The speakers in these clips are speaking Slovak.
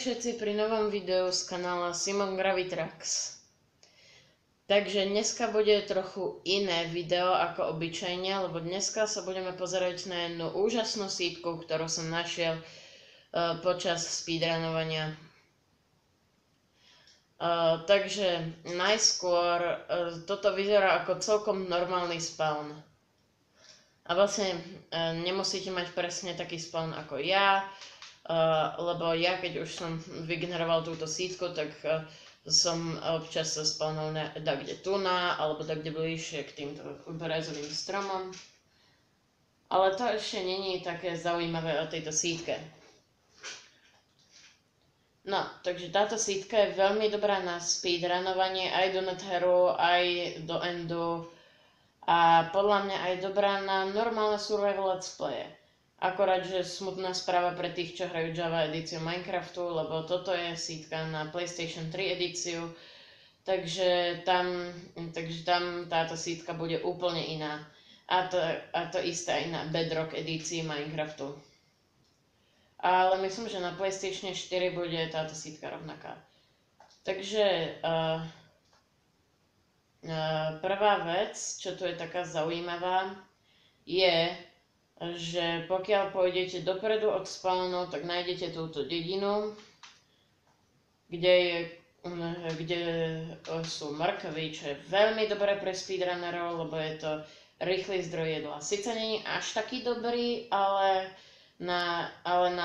všetci pri novom videu z kanála Simon Gravitrax. Takže dneska bude trochu iné video ako obyčajne, lebo dneska sa budeme pozerať na jednu úžasnú sítku, ktorú som našiel počas speedrunovania. Takže najskôr toto vyzerá ako celkom normálny spawn. A vlastne nemusíte mať presne taký spawn ako ja, lebo ja keď už som vygeneroval túto sítku, tak som občas sa spawnol kde tu alebo kde bližšie k týmto berezovým stromom. Ale to ešte není také zaujímavé o tejto sítke. No, takže táto sítka je veľmi dobrá na speedrunovanie aj do Netheru, aj do Endu a podľa mňa aj dobrá na normálne survival let's playe. Akorát, že smutná správa pre tých, čo hrajú Java edíciu Minecraftu, lebo toto je sítka na PlayStation 3 edíciu, takže tam táto sítka bude úplne iná. A to isté aj na Bedrock edícii Minecraftu. Ale myslím, že na PlayStation 4 bude táto sítka rovnaká. Takže prvá vec, čo tu je taká zaujímavá, je, že pokiaľ pôjdete dopredu od spawnu, tak nájdete túto dedinu, kde sú mrkvy, čo je veľmi dobré pre speedrunnerov, lebo je to rýchly zdroj jedla. Sice není až taký dobrý, ale na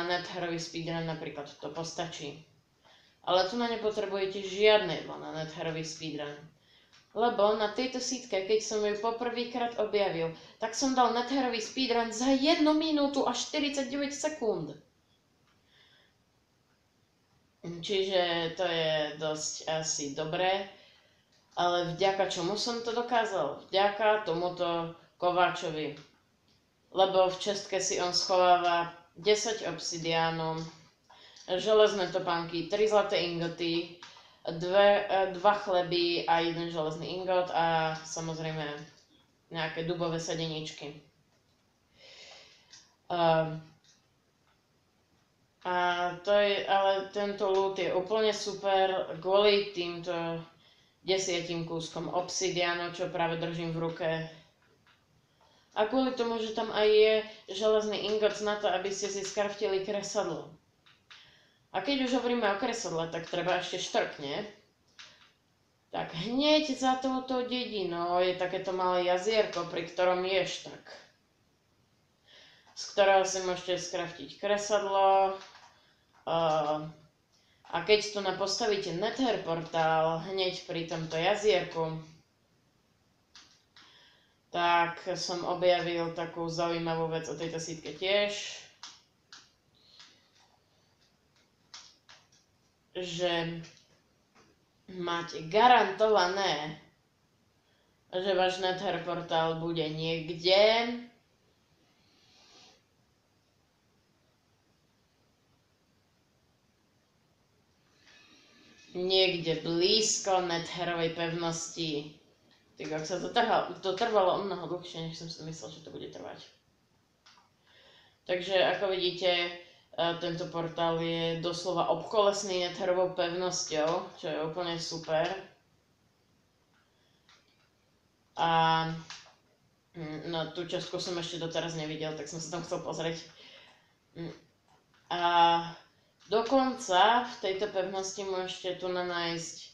Netherový speedrun napríklad to postačí. Ale tu nepotrebujete žiadne jedlo na Netherový speedrun. Lebo na tejto sítke, keď som ju poprvýkrát objavil, tak som dal Netherový speedrun za 1 minútu a 49 sekúnd. Čiže to je dosť asi dobré. Ale vďaka čomu som to dokázal? Vďaka tomuto kováčovi. Lebo v čestke si on schováva 10 obsidiánov, železné topánky, 3 zlaté ingoty, 2 chleby a 1 železný ingot a samozrejme nejaké dubové sedeničky. Ale tento loot je úplne super kvôli týmto 10 kúskom obsidiánu, čo práve držím v ruke. A kvôli tomu, že tam aj je železný ingot na to, aby ste si skraftili kresadlo. A keď už hovoríme o kresadle, tak treba ešte štrk, nie? Tak hneď za touto dedinou je takéto malé jazierko, pri ktorom je štrk. Z ktorého si môžete skraftiť kresadlo. A keď tu postavíte Nether portál hneď pri tomto jazierku, tak som objavil takú zaujímavú vec o tejto sítke tiež. Že máte garantované, že váš Nether portál bude niekde blízko Netherovej pevnosti. Tak ak sa to trvalo o mnoho dlhšie, než som si myslel, že to bude trvať. Takže ako vidíte, tento portál je doslova obkolesný Netherovou pevnosťou, čo je úplne super. A no, tú častku som ešte doteraz nevidel, tak som sa tam chcel pozrieť. A dokonca v tejto pevnosti môžete tu nájsť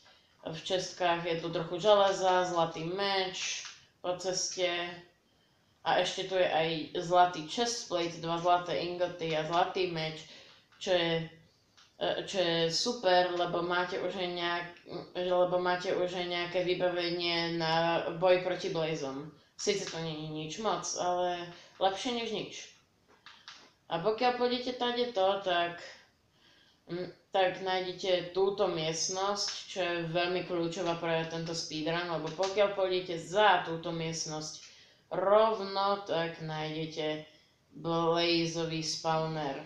v čestkách, je tu trochu železa, zlatý meč po ceste. A ešte tu je aj zlatý chestplate, 2 zlaté ingoty a zlatý meč, čo je super, lebo máte už aj nejaké vybavenie na boj proti blazom. Sice to nie je nič moc, ale lepšie než nič. A pokiaľ pôjdete tadeto, tak nájdete túto miestnosť, čo je veľmi kľúčová pre tento speedrun, lebo pokiaľ pôjdete za túto miestnosť, rovno tak nájdete blazový spawner.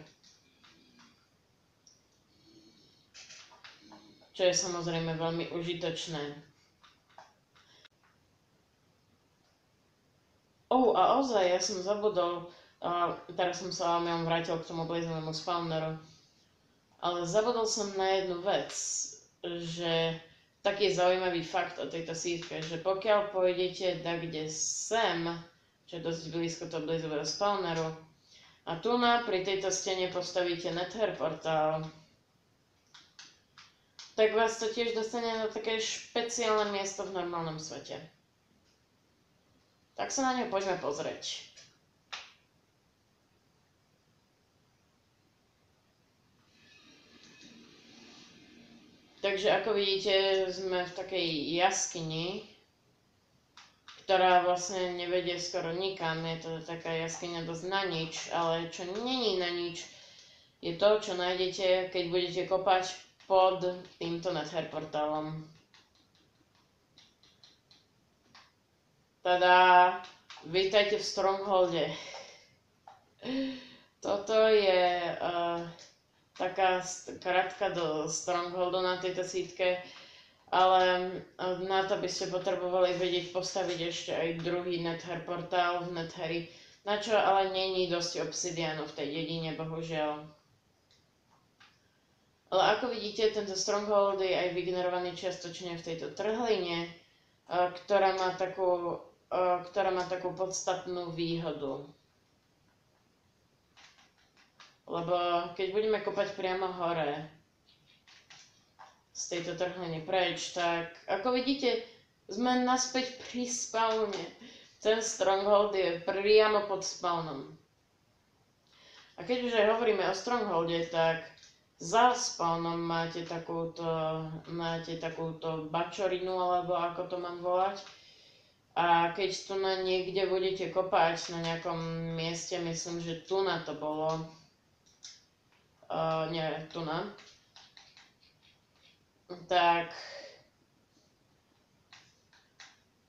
Čo je samozrejme veľmi užitočné. A ozaj, ja som zabudol, teraz som sa omylom vrátil k tomu blazovému spawneru. Ale zabudol som na jednu vec, že taký zaujímavý fakt o tejto sítke, že pokiaľ pôjdete kde sem, čo je dosť blízko toho blízového spawneru, a tu pri tejto stene postavíte Nether portál, tak vás to tiež dostane na také špeciálne miesto v normálnom svete. Tak sa na ňu poďme pozrieť. Takže ako vidíte, sme v takej jaskyni, ktorá vlastne nevedie skoro nikam. Je to taká jaskyňa dosť na nič, ale čo není na nič, je to, čo nájdete, keď budete kopať pod týmto Nether portálom. Tada! Vítajte v Strongholde. Toto je taká kratka do Strongholdu na tejto sítke, ale na to by ste potrebovali vedieť postaviť ešte aj druhý Nether portál v Netheri, na čo ale není dosť obsidianu v tej dedine, bohužiaľ. Ale ako vidíte, tento Stronghold je aj vygenerovaný čiastočne v tejto trhline, ktorá má takú podstatnú výhodu. Lebo keď budeme kopať priamo hore z tejto trhliny preč, tak ako vidíte, sme naspäť pri spawne. Ten Stronghold je priamo pod spawnom. A keď už aj hovoríme o Strongholde, tak za spawnom máte takúto bačorinu, alebo ako to mám volať. A keď tu niekde budete kopať na nejakom mieste, myslím, že tu na to bolo, tak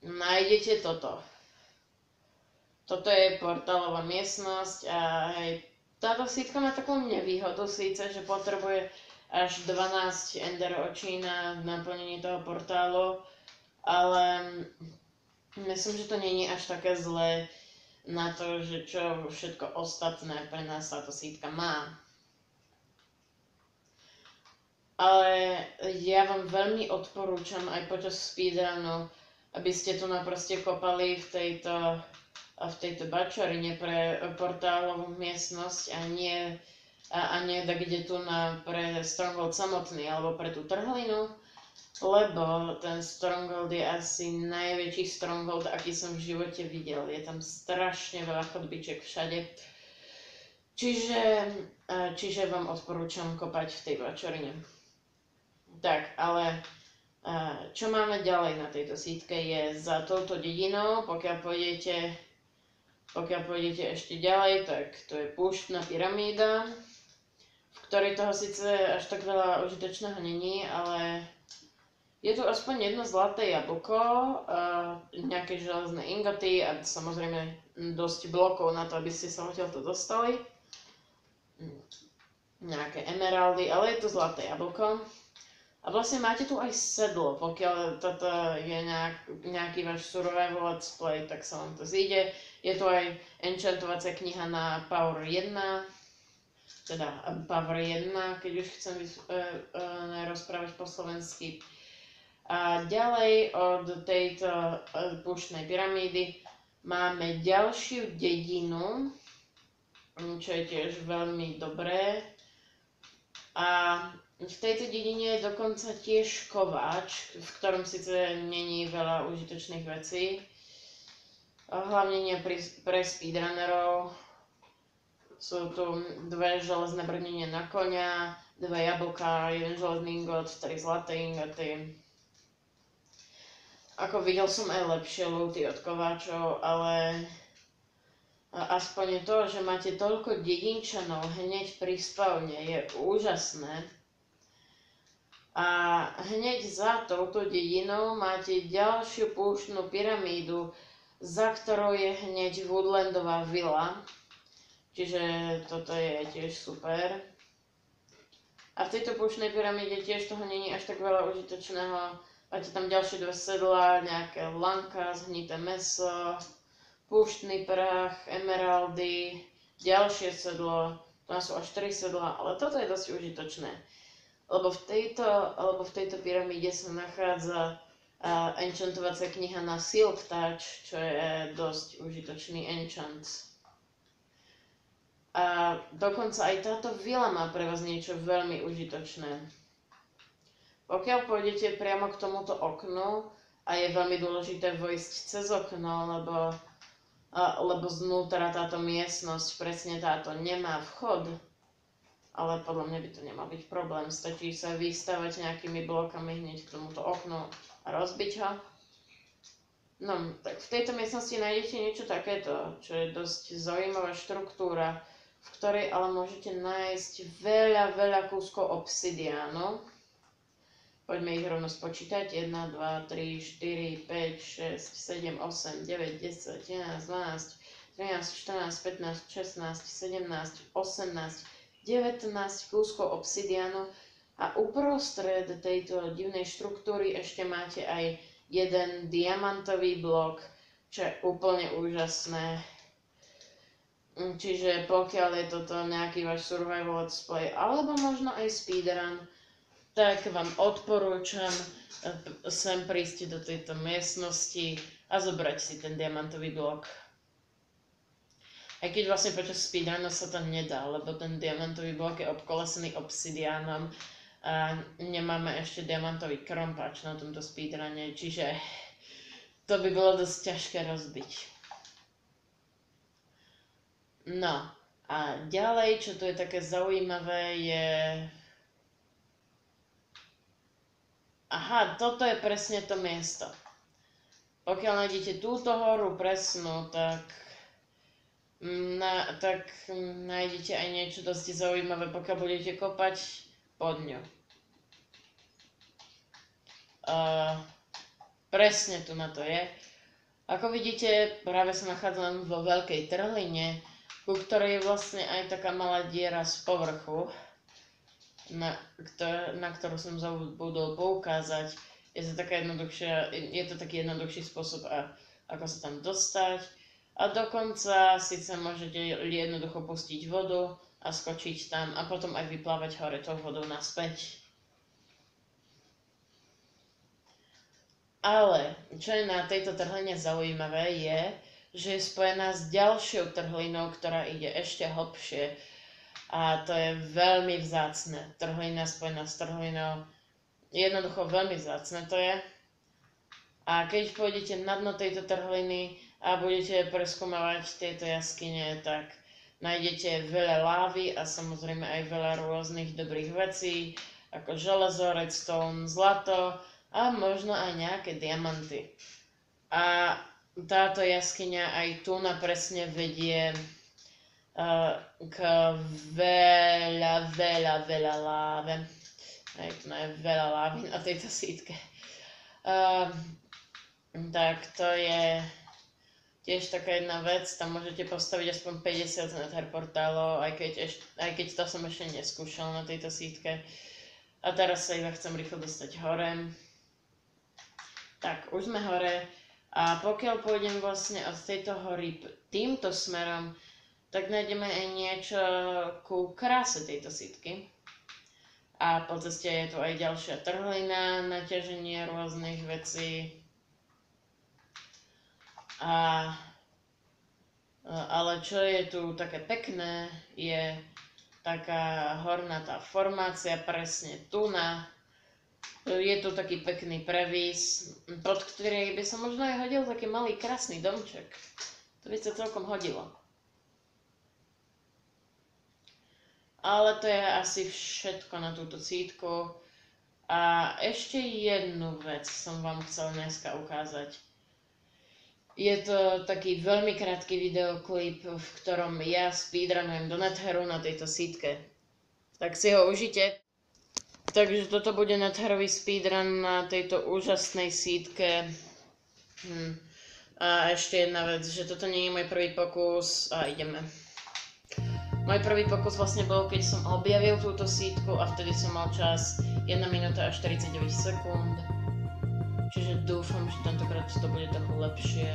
nájdete toto. Toto je portálová miestnosť a hej, táto sítka má takú nevýhodu síce, že potrebuje až 12 ender očí na naplnenie toho portálu, ale myslím, že to nie je až také zlé na to, že čo všetko ostatné pre nás táto sítka má. Ale ja vám veľmi odporúčam aj počas speedrunu, aby ste tu proste kopali v tejto bačorine pre portálovú miestnosť a nie kde tu pre Stronghold samotný alebo pre tú trhlinu, lebo ten Stronghold je asi najväčší Stronghold, aký som v živote videl. Je tam strašne veľa chodbičiek všade. Čiže vám odporúčam kopať v tej bačorine. Tak, ale čo máme ďalej na tejto sítke je za touto dedinou, pokiaľ pôjdete ešte ďalej, tak to je púštna pyramída, v ktorej toho síce až tak veľa užitočného není, ale je tu aspoň jedno zlaté jablko, nejaké železné ingoty a samozrejme dosť blokov na to, aby ste sa odtiaľto dostali. Nejaké emeraldy, ale je to zlaté jablko. A vlastne máte tu aj sedlo, pokiaľ toto je nejaký váš survival let's play, tak sa vám to zíde. Je tu aj enchantovacia kniha na Power 1, teda Power 1, keď už chcem rozprávať po slovensky. A ďalej od tejto púštnej pyramídy máme ďalšiu dedinu, čo je tiež veľmi dobré. A v tejto dedine je dokonca tiež kováč, v ktorom síce není veľa užitočných vecí. Hlavne nie pre speedrunnerov. Sú tu 2 železné brnenie na koňa, 2 jablka, 1 železný ingot, 3 zlaté ingoty. Ako videl som aj lepšie looty od kováčov, ale aspoň to, že máte toľko dedinčanov hneď pri spawne, je úžasné. A hneď za touto dedinou máte ďalšiu púštnu pyramídu, za ktorou je hneď woodlandová vila. Čiže toto je tiež super. A v tejto púštnej pyramíde tiež toho není až tak veľa užitočného. Máte tam ďalšie 2 sedlá, nejaké lanka, zhnité mäso, púštny prach, emeraldy, ďalšie sedlo, Tam sú až 4 sedlá, ale toto je dosť užitočné. Lebo v tejto pyramíde sa nachádza enchantovacia kniha na Silk Touch, čo je dosť užitočný enchant. A dokonca aj táto vila má pre vás niečo veľmi užitočné. Pokiaľ pôjdete priamo k tomuto oknu, a je veľmi dôležité vojsť cez okno, lebo znútra táto miestnosť, presne táto, nemá vchod, ale podľa mňa by to nemal byť problém. Stačí sa vystavať nejakými blokami hneď k tomuto oknu a rozbiť ho. No, tak v tejto miestnosti nájdete niečo takéto, čo je dosť zaujímavá štruktúra, v ktorej ale môžete nájsť veľa kúskov obsidiánu. Poďme ich rovno spočítať. 1, 2, 3, 4, 5, 6, 7, 8, 9, 10, 11, 12, 13, 14, 15, 16, 17, 18, 19 kúskov obsidianu a uprostred tejto divnej štruktúry ešte máte aj jeden diamantový blok, čo je úplne úžasné. Čiže pokiaľ je toto nejaký váš survival let's play alebo možno aj speedrun, tak vám odporúčam sem prísť do tejto miestnosti a zobrať si ten diamantový blok. Aj keď vlastne počas speedrunu sa to nedá, lebo ten diamantový blok je obkolesený obsidiánom a nemáme ešte diamantový krompáč na tomto speedrune, čiže to by bolo dosť ťažké rozbiť. No a ďalej, čo tu je také zaujímavé, je... Aha, toto je presne to miesto. Pokiaľ nájdete túto horu presnú, tak nájdete aj niečo dosť zaujímavé, pokiaľ budete kopať pod ňu. Presne tu na to je. Ako vidíte, práve sa nachádzam vo veľkej trhline, ku ktorej je vlastne aj taká malá diera z povrchu, na ktorú som zabudol poukázať. Je to taký jednoduchší spôsob, ako sa tam dostať. A dokonca síce môžete jednoducho pustiť vodu a skočiť tam a potom aj vyplávať hore tou vodou naspäť. Ale čo je na tejto trhline zaujímavé je, že je spojená s ďalšou trhlinou, ktorá ide ešte hlbšie. A to je veľmi vzácne. Trhlina spojená s trhlinou. Jednoducho veľmi vzácne to je. A keď pôjdete na dno tejto trhliny a budete preskúmavať tieto jaskyne, tak nájdete veľa lávy a samozrejme aj veľa rôznych dobrých vecí, ako železo, redstone, zlato a možno aj nejaké diamanty. A táto jaskyňa aj tu presne vedie k veľa láve. Aj tu je veľa lávy na tejto sítke. Tak to je tiež taká jedna vec, tam môžete postaviť aspoň 50 nether portálov, aj keď to som ešte neskúšal na tejto sítke. A teraz sa iba chcem rýchlo dostať hore. Tak, už sme hore. A pokiaľ pôjdem vlastne od tejto hory týmto smerom, tak nájdeme aj niečo ku kráse tejto sítky. A po ceste je tu aj ďalšia trhlina na ťaženie rôznych vecí. Ale čo je tu také pekné, je taká hornatá formácia presne tu na. Je tu taký pekný previs, pod ktorý by sa možno aj hodil taký malý krásny domček. To by sa celkom hodilo. Ale to je asi všetko na túto sítku. A ešte jednu vec som vám chcel dneska ukázať. Je to taký veľmi krátky videoklip, v ktorom ja speedrunujem do Netheru na tejto sítke. Tak si ho užite. Takže toto bude Netherový speedrun na tejto úžasnej sítke. A ešte jedna vec, že toto nie je môj prvý pokus a ideme. Môj prvý pokus vlastne bol, keď som objavil túto sítku a vtedy som mal čas 1 minúta a 49 sekúnd. Čiže dúfam, že tentokrát to bude trochu lepšie.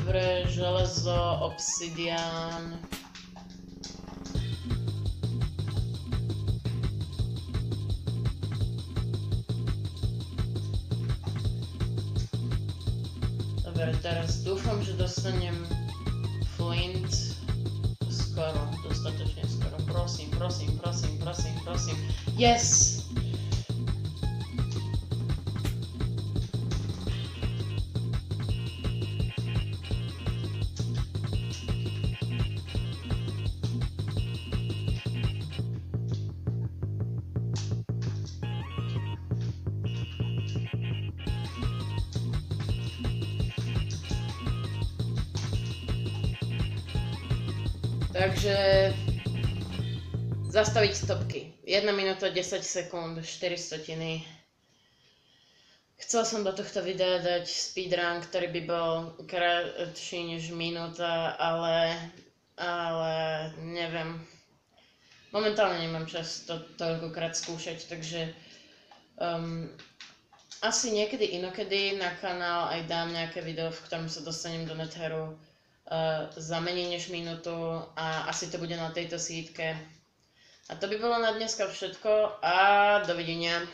Dobre, železo, obsidian. Dobre, teraz dúfam, že dostanem flint skoro, dostatočne skoro. Prosím, prosím, prosím, prosím, prosím. Yes! Takže zastaviť stopky. 1 minúta 10 sekúnd, 4 stotiny. Chcel som do tohto videa dať speedrun, ktorý by bol kratší než minúta, ale neviem. Momentálne nemám čas to toľkokrát skúšať, takže asi niekedy inokedy na kanál aj dám nejaké video, v ktorom sa dostanem do Netheru za menej než minútu a asi to bude na tejto sítke. A to by bolo na dneska všetko a dovidenia.